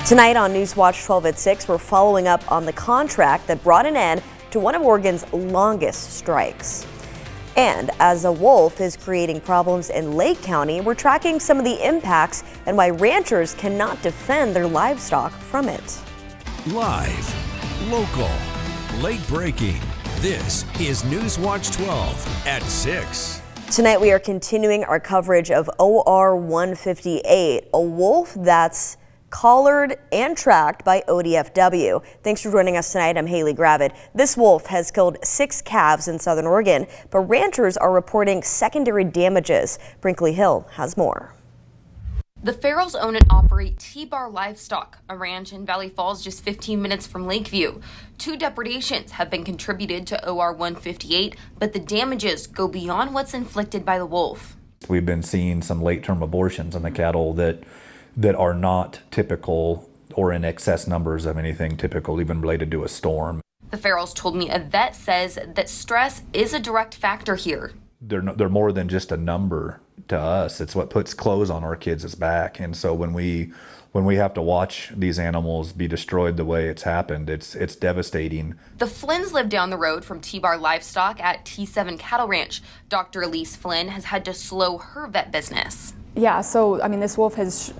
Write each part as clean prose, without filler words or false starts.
Tonight on NewsWatch 12 at 6, we're following up on the contract that brought an end to one of Oregon's longest strikes. And as a wolf is creating problems in Lake County, we're tracking some of the impacts and why ranchers cannot defend their livestock from it. Live, local, late breaking. This is NewsWatch 12 at 6. Tonight we are continuing our coverage of OR 158, a wolf that's collared and tracked by ODFW. Thanks for joining us tonight. I'm Haley Gravitt. This wolf has killed 6 calves in southern Oregon, but ranchers are reporting secondary damages. Brinkley Hill has more. The Farrells own and operate T-Bar Livestock, a ranch in Valley Falls just 15 minutes from Lakeview. 2 depredations have been contributed to OR 158, but the damages go beyond what's inflicted by the wolf. We've been seeing some late-term abortions in the cattle that are not typical or in excess numbers of anything typical, even related to a storm. The Farrells told me a vet says that stress is a direct factor here. They're more than just a number to us. It's what puts clothes on our kids' back. And so when we have to watch these animals be destroyed the way it's happened, it's devastating. The Flynns live down the road from T-Bar Livestock at T7 Cattle Ranch. Dr. Elise Flynn has had to slow her vet business. Yeah, so I mean, this wolf has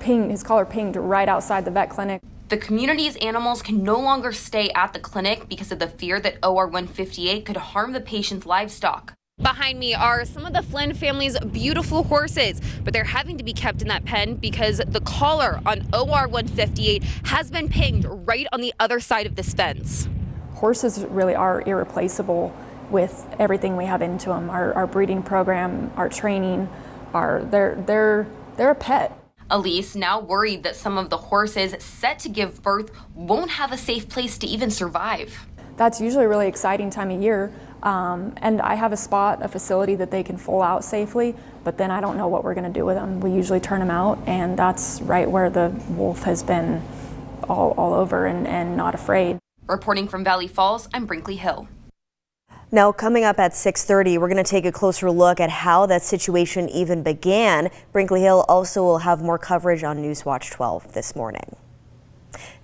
his collar pinged right outside the vet clinic. The community's animals can no longer stay at the clinic because of the fear that OR 158 could harm the patient's livestock. Behind me are some of the Flynn family's beautiful horses, but they're having to be kept in that pen because the collar on OR 158 has been pinged right on the other side of this fence. Horses really are irreplaceable with everything we have into them. Our breeding program, our training, they're a pet. Elise now worried that some of the horses set to give birth won't have a safe place to even survive. That's usually a really exciting time of year. And I have a facility that they can foal out safely, but then I don't know what we're going to do with them. We usually turn them out, and that's right where the wolf has been all over and not afraid. Reporting from Valley Falls, I'm Brinkley Hill. Now, coming up at 6:30, we're going to take a closer look at how that situation even began. Brinkley Hill also will have more coverage on NewsWatch 12 this morning.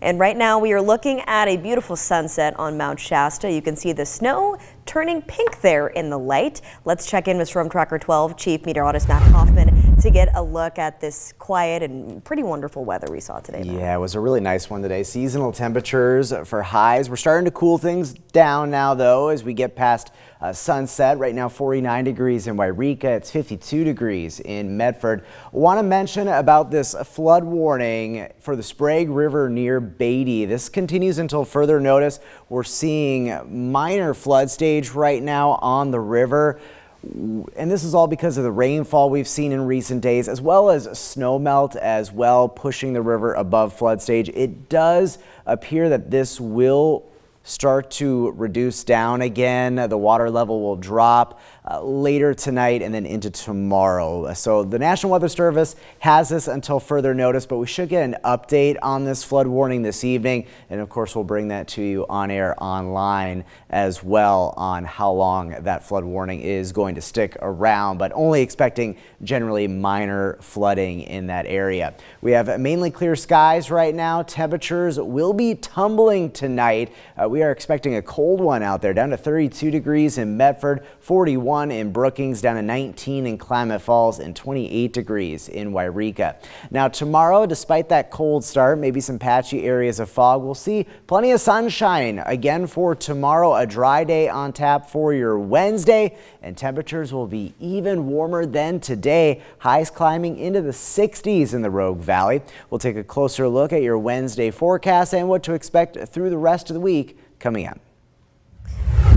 And right now we are looking at a beautiful sunset on Mount Shasta. You can see the snow turning pink there in the light. Let's check in with Storm Tracker 12 Chief Meteorologist Matt Hoffman to get a look at this quiet and pretty wonderful weather we saw today. Yeah, it was a really nice one today. Seasonal temperatures for highs. We're starting to cool things down now, though, as we get past sunset. Right now 49 degrees in Wairika. It's 52 degrees in Medford. I want to mention about this flood warning for the Sprague River near Beatty. This continues until further notice. We're seeing minor flood stage right now on the river. And this is all because of the rainfall we've seen in recent days, as well as snow melt as well, pushing the river above flood stage. It does appear that this will start to reduce down again. The water level will drop later tonight and then into tomorrow. So the National Weather Service has this until further notice, but we should get an update on this flood warning this evening. And of course, we'll bring that to you on air online as well on how long that flood warning is going to stick around, but only expecting generally minor flooding in that area. We have mainly clear skies right now. Temperatures will be tumbling tonight. We are expecting a cold one out there, down to 32 degrees in Medford, 41 in Brookings, down to 19 in Klamath Falls, and 28 degrees in Wairika. Now tomorrow, despite that cold start, maybe some patchy areas of fog, we'll see plenty of sunshine again for tomorrow. A dry day on tap for your Wednesday, and temperatures will be even warmer than today. Highs climbing into the 60s in the Rogue Valley. We'll take a closer look at your Wednesday forecast and what to expect through the rest of the week coming up.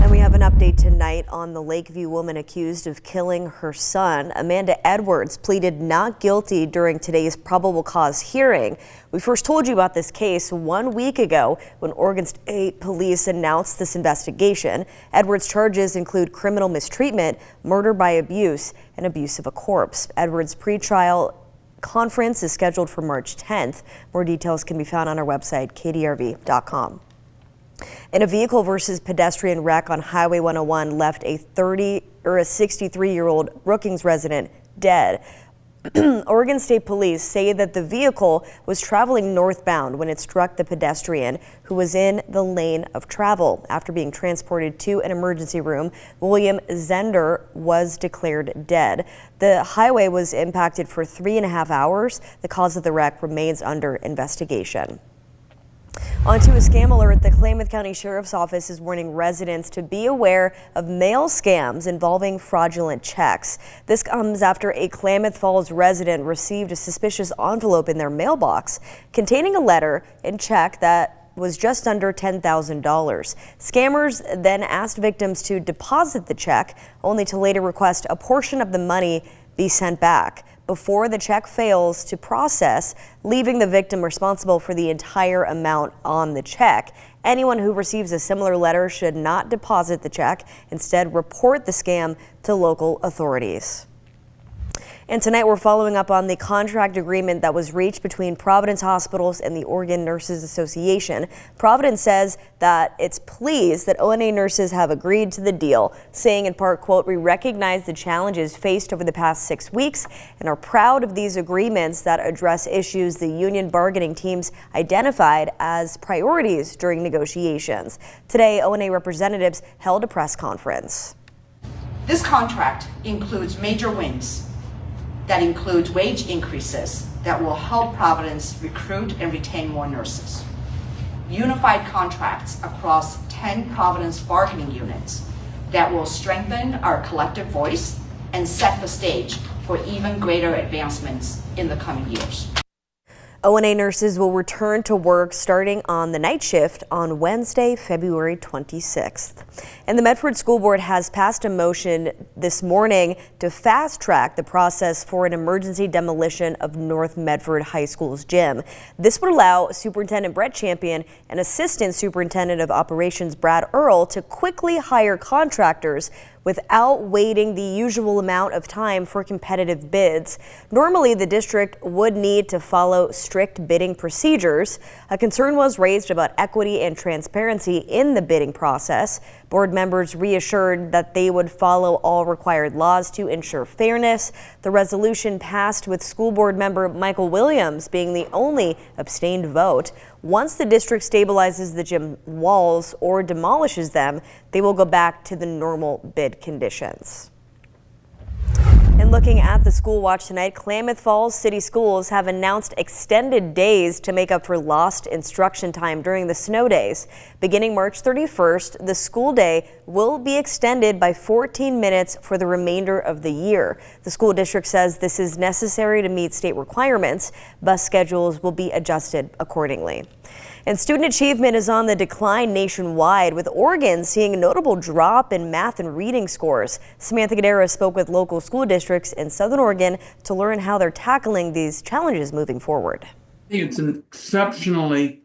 And we have an update tonight on the Lakeview woman accused of killing her son. Amanda Edwards pleaded not guilty during today's probable cause hearing. We first told you about this case 1 week ago when Oregon State Police announced this investigation. Edwards' charges include criminal mistreatment, murder by abuse, and abuse of a corpse. Edwards' pretrial conference is scheduled for March 10th. More details can be found on our website, kdrv.com. In a vehicle versus pedestrian wreck on Highway 101 left a 63-year-old Brookings resident dead. Oregon State Police say that the vehicle was traveling northbound when it struck the pedestrian who was in the lane of travel. After being transported to an emergency room, William Zender was declared dead. The highway was impacted for 3.5 hours. The cause of the wreck remains under investigation. On to a scam alert. The Klamath County Sheriff's Office is warning residents to be aware of mail scams involving fraudulent checks. This comes after a Klamath Falls resident received a suspicious envelope in their mailbox containing a letter and check that was just under $10,000. Scammers then asked victims to deposit the check, only to later request a portion of the money be sent back before the check fails to process, leaving the victim responsible for the entire amount on the check. Anyone who receives a similar letter should not deposit the check. Instead, report the scam to local authorities. And tonight we're following up on the contract agreement that was reached between Providence Hospitals and the Oregon Nurses Association. Providence says that it's pleased that ONA nurses have agreed to the deal, saying in part, quote, "We recognize the challenges faced over the past 6 weeks and are proud of these agreements that address issues the union bargaining teams identified as priorities during negotiations." Today, ONA representatives held a press conference. This contract includes major wins. That includes wage increases that will help Providence recruit and retain more nurses. Unified contracts across 10 Providence bargaining units that will strengthen our collective voice and set the stage for even greater advancements in the coming years. ONA nurses will return to work starting on the night shift on Wednesday, February 26th. And the Medford School Board has passed a motion this morning to fast track the process for an emergency demolition of North Medford High School's gym. This would allow Superintendent Brett Champion and Assistant Superintendent of Operations Brad Earl to quickly hire contractors without waiting the usual amount of time for competitive bids. Normally, the district would need to follow strict bidding procedures. A concern was raised about equity and transparency in the bidding process. Board members reassured that they would follow all required laws to ensure fairness. The resolution passed with school board member Michael Williams being the only abstained vote. Once the district stabilizes the gym walls or demolishes them, they will go back to the normal bid conditions. And looking at the school watch tonight, Klamath Falls City Schools have announced extended days to make up for lost instruction time during the snow days. Beginning March 31st, the school day will be extended by 14 minutes for the remainder of the year. The school district says this is necessary to meet state requirements. Bus schedules will be adjusted accordingly. And student achievement is on the decline nationwide, with Oregon seeing a notable drop in math and reading scores. Samantha Gadara spoke with local school districts in Southern Oregon to learn how they're tackling these challenges moving forward. I think it's exceptionally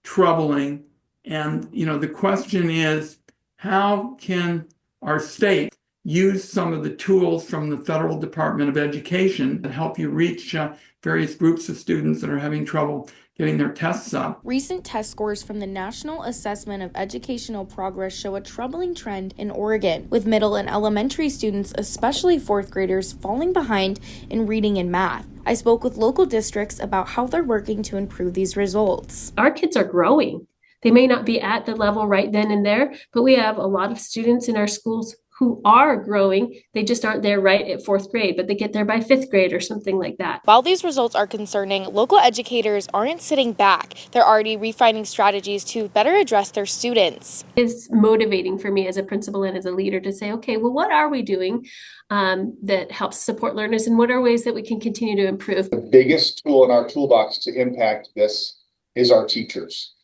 troubling. And, the question is, how can our state use some of the tools from the Federal Department of Education to help you reach various groups of students that are having trouble getting their tests up? Recent test scores from the National Assessment of Educational Progress show a troubling trend in Oregon, with middle and elementary students, especially fourth graders, falling behind in reading and math. I spoke with local districts about how they're working to improve these results. Our kids are growing. They may not be at the level right then and there, but we have a lot of students in our schools who are growing. They just aren't there right at fourth grade, but they get there by fifth grade or something like that. While these results are concerning, local educators aren't sitting back. They're already refining strategies to better address their students. It's motivating for me as a principal and as a leader to say, okay, well, what are we doing that helps support learners, and what are ways that we can continue to improve? The biggest tool in our toolbox to impact this is our teachers.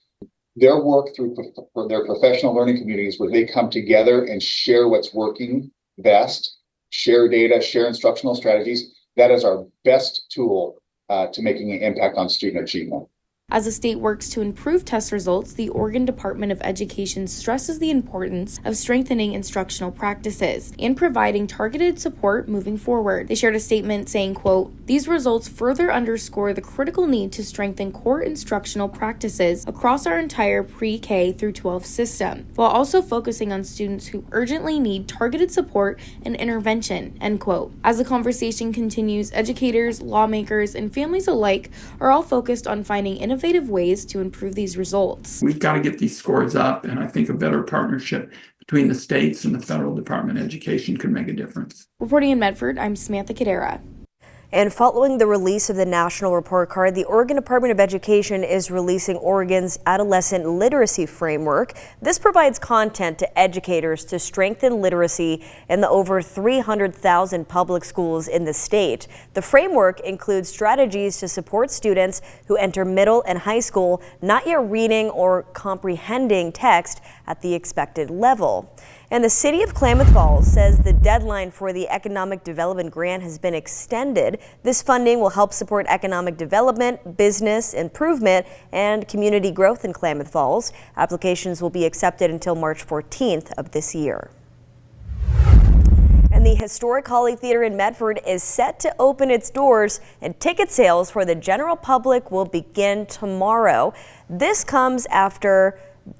Their work through their professional learning communities, where they come together and share what's working best, share data, share instructional strategies. That is our best tool to making an impact on student achievement. As the state works to improve test results, the Oregon Department of Education stresses the importance of strengthening instructional practices and providing targeted support moving forward. They shared a statement saying, quote, "These results further underscore the critical need to strengthen core instructional practices across our entire pre-K through 12 system, while also focusing on students who urgently need targeted support and intervention," end quote. As the conversation continues, educators, lawmakers, and families alike are all focused on finding innovative ways to improve these results. We've got to get these scores up, and I think a better partnership between the states and the federal Department of Education could make a difference. Reporting in Medford, I'm Samantha Cadera. And following the release of the national report card, the Oregon Department of Education is releasing Oregon's adolescent literacy framework. This provides content to educators to strengthen literacy in the over 300,000 public schools in the state. The framework includes strategies to support students who enter middle and high school not yet reading or comprehending text at the expected level. And the city of Klamath Falls says the deadline for the Economic Development Grant has been extended. This funding will help support economic development, business improvement, and community growth in Klamath Falls. Applications will be accepted until March 14th of this year. And the historic Holly Theater in Medford is set to open its doors, and ticket sales for the general public will begin tomorrow. This comes after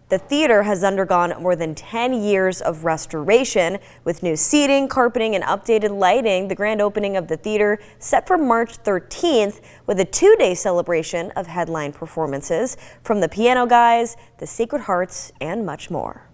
the theater has undergone more than 10 years of restoration. With new seating, carpeting, and updated lighting, the grand opening of the theater set for March 13th with a 2-day celebration of headline performances from the Piano Guys, the Sacred Hearts, and much more.